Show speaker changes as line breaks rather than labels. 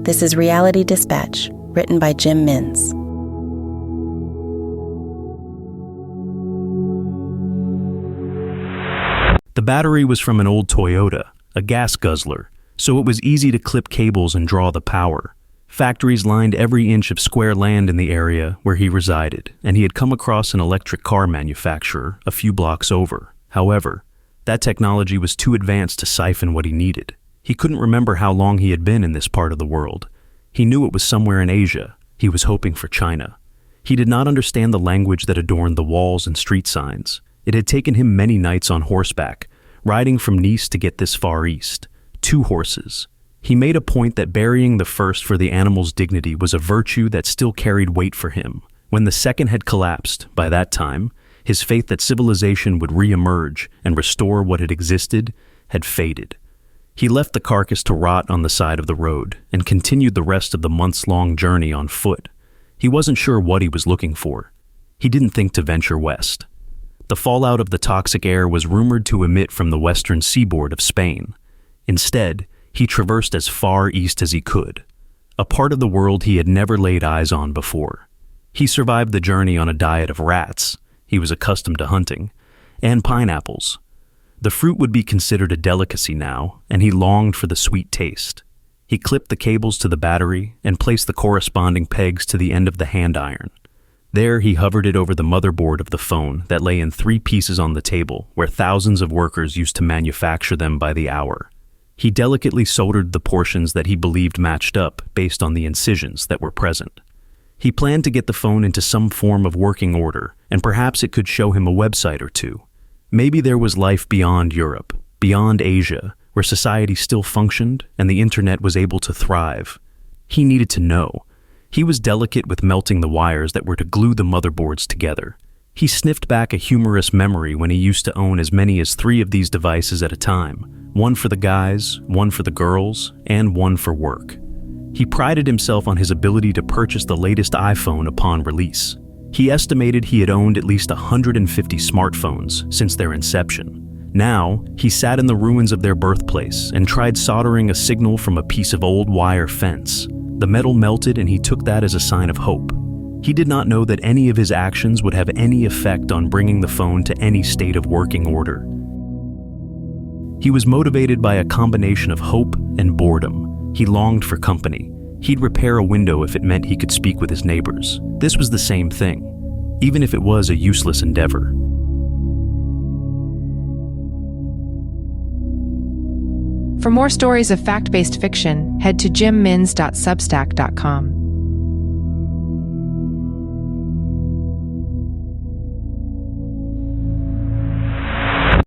This is Reality Dispatch, written by Jim Minns.
The battery was from an old Toyota, a gas guzzler, so it was easy to clip cables and draw the power. Factories lined every inch of square land in the area where he resided, and he had come across an electric car manufacturer a few blocks over. However, that technology was too advanced to siphon what he needed. He couldn't remember how long he had been in this part of the world. He knew it was somewhere in Asia. He was hoping for China. He did not understand the language that adorned the walls and street signs. It had taken him many nights on horseback, riding from Nice to get this far east. 2 horses. He made a point that burying the first for the animal's dignity was a virtue that still carried weight for him. When the second had collapsed, by that time, his faith that civilization would re-emerge and restore what had existed had faded. He left the carcass to rot on the side of the road and continued the rest of the months-long journey on foot. He wasn't sure what he was looking for. He didn't think to venture west. The fallout of the toxic air was rumored to emit from the western seaboard of Spain. Instead, he traversed as far east as he could, a part of the world he had never laid eyes on before. He survived the journey on a diet of rats — he was accustomed to hunting — and pineapples. The fruit would be considered a delicacy now, and he longed for the sweet taste. He clipped the cables to the battery and placed the corresponding pegs to the end of the hand iron. There he hovered it over the motherboard of the phone that lay in 3 pieces on the table where thousands of workers used to manufacture them by the hour. He delicately soldered the portions that he believed matched up based on the incisions that were present. He planned to get the phone into some form of working order, and perhaps it could show him a website or two. Maybe there was life beyond Europe, beyond Asia, where society still functioned and the internet was able to thrive. He needed to know. He was delicate with melting the wires that were to glue the motherboards together. He sniffed back a humorous memory when he used to own as many as 3 of these devices at a time, one for the guys, one for the girls, and one for work. He prided himself on his ability to purchase the latest iPhone upon release. He estimated he had owned at least 150 smartphones since their inception. Now, he sat in the ruins of their birthplace and tried soldering a signal from a piece of old wire fence. The metal melted and he took that as a sign of hope. He did not know that any of his actions would have any effect on bringing the phone to any state of working order. He was motivated by a combination of hope and boredom. He longed for company. He'd repair a window if it meant he could speak with his neighbors. This was the same thing, even if it was a useless endeavor.
For more stories of fact-based fiction, head to jimminns.substack.com.